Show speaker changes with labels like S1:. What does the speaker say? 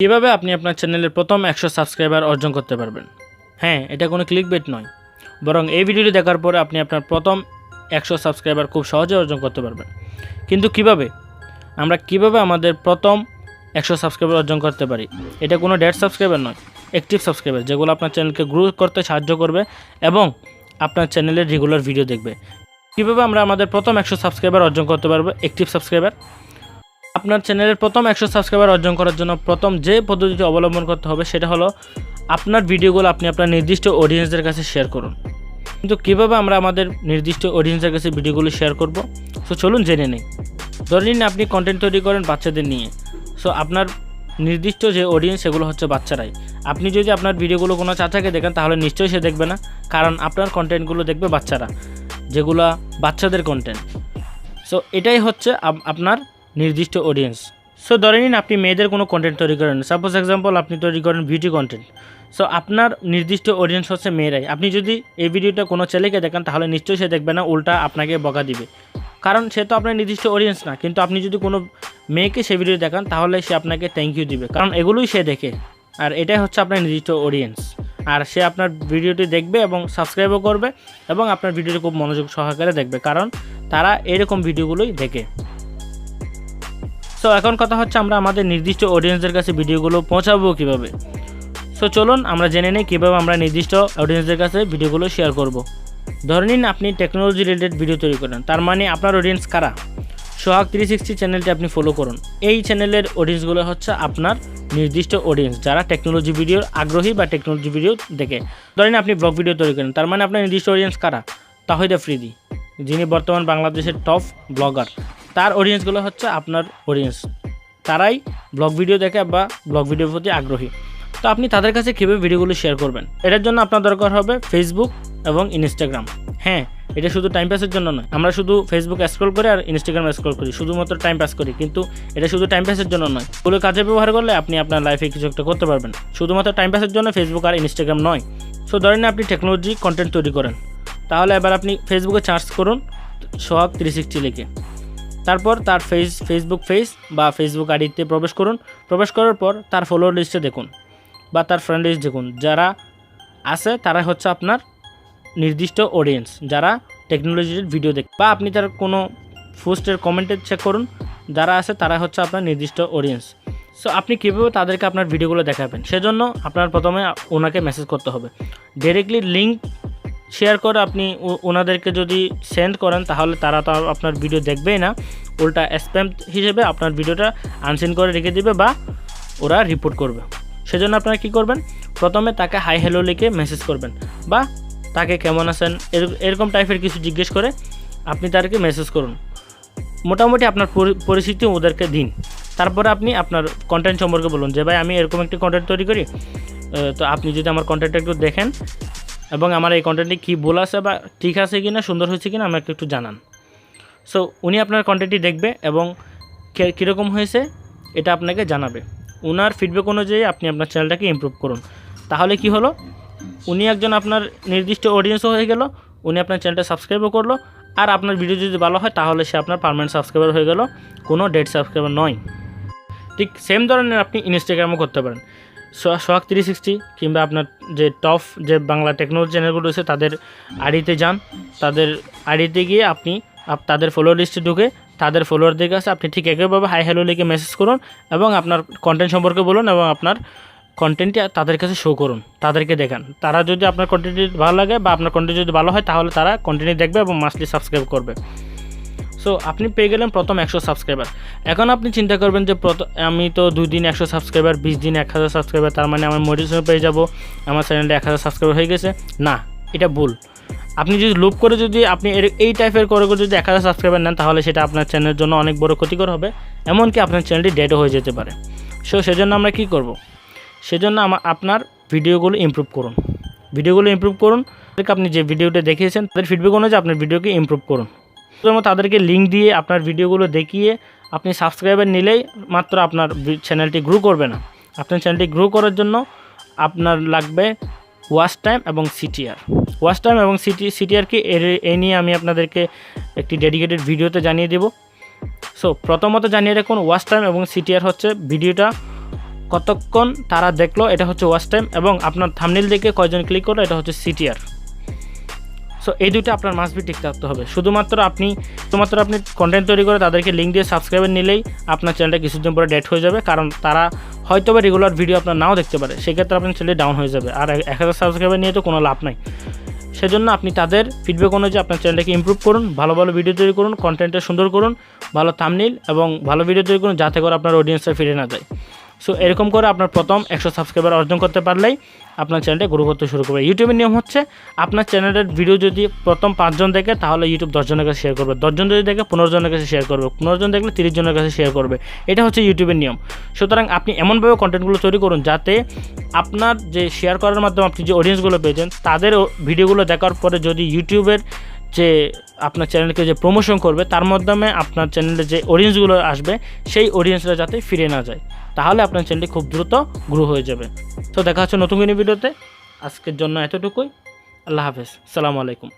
S1: কিভাবে আপনি আপনার চ্যানেলের প্রথম 100 সাবস্ক্রাইবার অর্জন করতে পারবেন। হ্যাঁ, এটা কোনো ক্লিকবেট নয়, বরং এই ভিডিওটি দেখার পরে আপনি আপনার প্রথম 100 সাবস্ক্রাইবার খুব সহজে অর্জন করতে পারবেন। কিন্তু কিভাবে আমরা আমাদের প্রথম 100 সাবস্ক্রাইবার অর্জন করতে পারি? এটা কোনো ডেড সাবস্ক্রাইবার নয়, অ্যাক্টিভ সাবস্ক্রাইবার, যেগুলো আপনার চ্যানেলকে গ্রো করতে সাহায্য করবে এবং আপনার চ্যানেলের রেগুলার ভিডিও দেখবে। কীভাবে আমরা আমাদের প্রথম 100 সাবস্ক্রাইবার অর্জন করতে পারবো? Active subscriber. আপনার চ্যানেলের প্রথম 100 সাবস্ক্রাইবার অর্জন করার জন্য প্রথম যে পদ্ধতিটি অবলম্বন করতে হবে সেটা হলো আপনার ভিডিওগুলো আপনি আপনার নির্দিষ্ট অডিয়েন্সদের কাছে শেয়ার করুন। কিন্তু কীভাবে আমরা আমাদের নির্দিষ্ট অডিয়েন্সের কাছে ভিডিওগুলো শেয়ার করব? সো চলুন জেনে নেই। ধরে নিন আপনি কন্টেন্ট তৈরি করেন বাচ্চাদের নিয়ে। সো আপনার নির্দিষ্ট যে অডিয়েন্স সেগুলো হচ্ছে বাচ্চারাই। আপনি যদি আপনার ভিডিওগুলো কোনো চাচাকে দেখেন তাহলে নিশ্চয়ই সে দেখবে না, কারণ আপনার কন্টেন্টগুলো দেখবে বাচ্চারা, যেগুলো বাচ্চাদের কন্টেন্ট। সো এটাই হচ্ছে আপনার নির্দিষ্ট অডিয়েন্স। সো ধরে নিন আপনি মেয়েদের কোনো কন্টেন্ট তৈরি করেন, সাপোজ এক্সাম্পল আপনি তৈরি করেন বিউটি কন্টেন্ট। সো আপনার নির্দিষ্ট অডিয়েন্স হচ্ছে মেয়েরাই। আপনি যদি এই ভিডিওটা কোনো ছেলেকে দেখেন তাহলে নিশ্চয়ই সে দেখবে না, উল্টা আপনাকে বকা দিবে, কারণ সে তো আপনার নির্দিষ্ট অডিয়েন্স না। কিন্তু আপনি যদি কোনো মেয়েকে সে ভিডিও দেখান তাহলে সে আপনাকে থ্যাংক ইউ দিবে, কারণ এগুলোই সে দেখে, আর এটাই হচ্ছে আপনার নির্দিষ্ট অডিয়েন্স। আর সে আপনার ভিডিওটি দেখবে এবং সাবস্ক্রাইবও করবে এবং আপনার ভিডিওটি খুব মনোযোগ সহকারে দেখবে, কারণ তারা এরকম ভিডিওগুলোই দেখে। সো এখন কথা হচ্ছে আমরা আমাদের নির্দিষ্ট অডিয়েন্সদের কাছে ভিডিওগুলো পৌঁছাবো কীভাবে। সো চলুন আমরা জেনে নিই কীভাবে আমরা নির্দিষ্ট অডিয়েন্সদের কাছে ভিডিওগুলো শেয়ার করব। ধরে নিন আপনি টেকনোলজি রিলেটেড ভিডিও তৈরি করেন, তার মানে আপনার অডিয়েন্স কারা? সোহাগ 360 চ্যানেলটি আপনি ফলো করুন। এই চ্যানেলের অডিয়েন্সগুলো হচ্ছে আপনার নির্দিষ্ট অডিয়েন্স, যারা টেকনোলজি ভিডিওর আগ্রহী বা টেকনোলজি ভিডিও দেখে। ধরেন আপনি ব্লগ ভিডিও তৈরি করেন, তার মানে আপনার নির্দিষ্ট অডিয়েন্স কারা? তাহিদ আফ্রিদি, যিনি বর্তমান বাংলাদেশের টপ ব্লগার, তার অডিয়েন্সগুলো হচ্ছে আপনার অডিয়েন্স। তারাই ব্লগ ভিডিও দেখে বা ব্লগ ভিডিওর প্রতি আগ্রহী। তো আপনি তাদের কাছে কীভাবে ভিডিওগুলো শেয়ার করবেন? এটার জন্য আপনার দরকার হবে ফেসবুক এবং ইনস্টাগ্রাম। হ্যাঁ, এটা শুধু টাইম পাসের জন্য নয়। আমরা শুধু ফেসবুক স্ক্রল করি আর ইনস্টাগ্রাম স্ক্রল করি, শুধুমাত্র টাইম পাস করি, কিন্তু এটা শুধু টাইম পাসের জন্য নয়। এগুলো কাজে ব্যবহার করলে আপনি আপনার লাইফে কিছু একটা করতে পারবেন। শুধুমাত্র টাইম পাসের জন্য ফেসবুক আর ইনস্টাগ্রাম নয়। সো ধরেন আপনি টেকনোলজি কন্টেন্ট তৈরি করেন, তাহলে এবার আপনি ফেসবুকে সার্চ করুন সোহাগ 360 লিখে। তারপর তার ফেসবুক পেজ বা ফেসবুক আইডিতে প্রবেশ করুন। প্রবেশ করার পর তার ফলোয়ার লিস্টে দেখুন বা তার ফ্রেন্ড লিস্ট দেখুন। যারা আছে তারা হচ্ছে আপনার নির্দিষ্ট অডিয়েন্স, যারা টেকনোলজির ভিডিও দেখে। বা আপনি তার কোনো পোস্টের কমেন্টে চেক করুন, যারা আছে তারা হচ্ছে আপনার নির্দিষ্ট অডিয়েন্স। সো আপনি কীভাবে তাদেরকে আপনার ভিডিওগুলো দেখাবেন? সেজন্য আপনার প্রথমে ওনাকে মেসেজ করতে হবে। ডাইরেক্টলি লিঙ্ক শেয়ার করে আপনি ওনাদেরকে যদি সেন্ড করেন তাহলে তারা তো আপনার ভিডিও দেখবেই না, উল্টা স্প্যাম হিসেবে আপনার ভিডিওটা আনসিন করে রেখে দেবে বা ওরা রিপোর্ট করবে। সেজন্য আপনারা কী করবেন? প্রথমে তাকে হাই হ্যালো লিখে মেসেজ করবেন বা তাকে কেমন আছেন এরকম টাইপের কিছু জিজ্ঞেস করে আপনি তাদেরকে মেসেজ করুন। মোটামুটি আপনার পরিস্থিতি ওদেরকে দিন। তারপরে আপনি আপনার কন্টেন্ট সম্পর্কে বলুন যে ভাই আমি এরকম একটি কন্টেন্ট তৈরি করি, তো আপনি যদি আমার কন্টেন্টটা একটু দেখেন এবং আমার এই কন্টেন্টটি কী ভুল আছে বা ঠিক আছে কি না, সুন্দর হয়েছে কি না, আমাকে একটু জানান। সো উনি আপনার কন্টেন্টটি দেখবে এবং কীরকম হয়েছে এটা আপনাকে জানাবে। ওনার ফিডব্যাক অনুযায়ী আপনি আপনার চ্যানেলটাকে ইমপ্রুভ করুন। তাহলে কি হলো? উনি একজন আপনার নির্দিষ্ট অডিয়েন্সও হয়ে গেল, উনি আপনার চ্যানেলটা সাবস্ক্রাইবও করলো, আর আপনার ভিডিও যদি ভালো হয় তাহলে সে আপনার পার্মানেন্ট সাবস্ক্রাইবার হয়ে গেল, কোনো ডেড সাবস্ক্রাইবার নয়। ঠিক সেম ধরনের আপনি ইনস্টাগ্রামও করতে পারেন। সোহাগ 360 কিংবা আপনার যে টপ যে বাংলা টেকনোলজি চ্যানেলগুলো রয়েছে তাদের আইডিতে যান। তাদের আইডিতে গিয়ে আপনি তাদের ফলোয়ার লিস্টে ঢুকে তাদের ফলোয়ারদের কাছে আপনি ঠিক একইভাবে হাই হ্যালো লিখে মেসেজ করুন এবং আপনার কন্টেন্ট সম্পর্কে বলুন এবং আপনার কন্টেন্টটি তাদের কাছে শো করুন, তাদেরকে দেখান। তারা যদি আপনার কন্টেন্টটি ভালো লাগে বা আপনার কন্টেন্ট যদি ভালো হয় তাহলে তারা কন্টেন্টটি দেখবে এবং মাস্টলি সাবস্ক্রাইব করবে। সো আপনি পেয়ে গেলেন প্রথম 100 সাবস্ক্রাইবার। এখন আপনি চিন্তা করবেন যে আমি তো 2 দিন 100 সাবস্ক্রাইবার, 20 দিন 1000 সাবস্ক্রাইবার, তার মানে আমার মোটিভেশন পেয়ে যাব, আমার চ্যানেলটা 1000 সাবস্ক্রাইবার হয়ে গেছে। না, এটা ভুল। আপনি যদি লুপ করে যদি আপনি এই টাইপের করে যদি 1000 সাবস্ক্রাইবার নেন তাহলে সেটা আপনার চ্যানেলের জন্য অনেক বড় ক্ষতিকর হবে, এমনকি আপনার চ্যানেলটি ডেডও হয়ে যেতে পারে। সেজন্য আমরা কী করব? সেজন্য আপনার ভিডিওগুলো ইমপ্রুভ করুন। আপনি যে ভিডিওটা দেখিয়েছেন তাদের ফিডব্যাক অনুযায়ী আপনার ভিডিওকে ইমপ্রুভ করুন। তাদেরকে লিঙ্ক দিয়ে আপনার ভিডিওগুলো দেখিয়ে আপনি সাবস্ক্রাইবার নিলেই মাত্র আপনার চ্যানেলটি গ্রো করবে না। আপনার চ্যানেলটি গ্রো করার জন্য আপনার লাগবে ওয়াচ টাইম এবং সিটিআর। ওয়াচ টাইম এবং সিটিআর কি এই নিয়ে আমি আপনাদেরকে একটি ডেডিকেটেড ভিডিওতে জানিয়ে দেব। সো প্রথমত জানিয়ে রাখুন, ওয়াচ টাইম এবং সিটিআর হচ্ছে ভিডিওটা কতক্ষণ তারা দেখলো এটা হচ্ছে ওয়াচ টাইম, এবং আপনার থাম্বনেল দেখে কয়জন ক্লিক করলো এটা হচ্ছে সিটিআর। সো এই দুটো আপনার মাস্ট বি ঠিক থাকতে হবে। শুধুমাত্র আপনি কন্টেন্ট তৈরি করে তাদেরকে লিঙ্ক দিয়ে সাবস্ক্রাইবার নিলেই আপনার চ্যানেলটা কিছুদিন পরে ডেট হয়ে যাবে, কারণ তারা হয়তো বা রেগুলার ভিডিও আপনার নাও দেখতে পারে, সেক্ষেত্রে আপনার চ্যানেল ডাউন হয়ে যাবে। আর 1000 সাবস্ক্রাইবার নিয়ে তো কোনো লাভ নাই। সেজন্য আপনি তাদের ফিডব্যাক অনুযায়ী আপনার চ্যানেলটাকে ইমপ্রুভ করুন, ভালো ভালো ভিডিও তৈরি করুন, কন্টেন্টটা সুন্দর করুন, ভালো থাম্বনেল এবং ভালো ভিডিও তৈরি করুন, যাতে করে আপনার অডিয়েন্সটা ফিরে না যায়। সো এরকম করে আপনার প্রথম 100 সাবস্ক্রাইবার অর্জন করতে পারলেই আপনার চ্যানেলটা গ্রো করতে শুরু করবে। ইউটিউবের নিয়ম হচ্ছে আপনার চ্যানেলের ভিডিও যদি প্রথম 5 জন দেখে তাহলে ইউটিউব 10 জনের কাছে শেয়ার করবে, 10 জন যদি দেখে 15 জনের কাছে শেয়ার করবে, 15 জন দেখলে 30 জনের কাছে শেয়ার করবে। এটা হচ্ছে ইউটিউবের নিয়ম। সুতরাং আপনি এমনভাবে কন্টেন্টগুলো তৈরি করুন যাতে আপনার যে শেয়ার করার মাধ্যমে আপনি যে অডিয়েন্সগুলো পেয়েছেন তাদের ভিডিওগুলো দেখার পরে যদি ইউটিউবের যে আপনার চ্যানেলকে যে প্রমোশন করবে তার মাধ্যমে আপনার চ্যানেলে যে অডিয়েন্সগুলো আসবে সেই অডিয়েন্সরা যাতে ফিরে না যায়, তাহলে আপনার চ্যানেলটি খুব দ্রুত গ্রো হয়ে যাবে। তো দেখা হচ্ছে নতুন কোনো ভিডিওতে। আজকের জন্য এতটুকুই। আল্লাহ হাফেজ, আসসালামু আলাইকুম।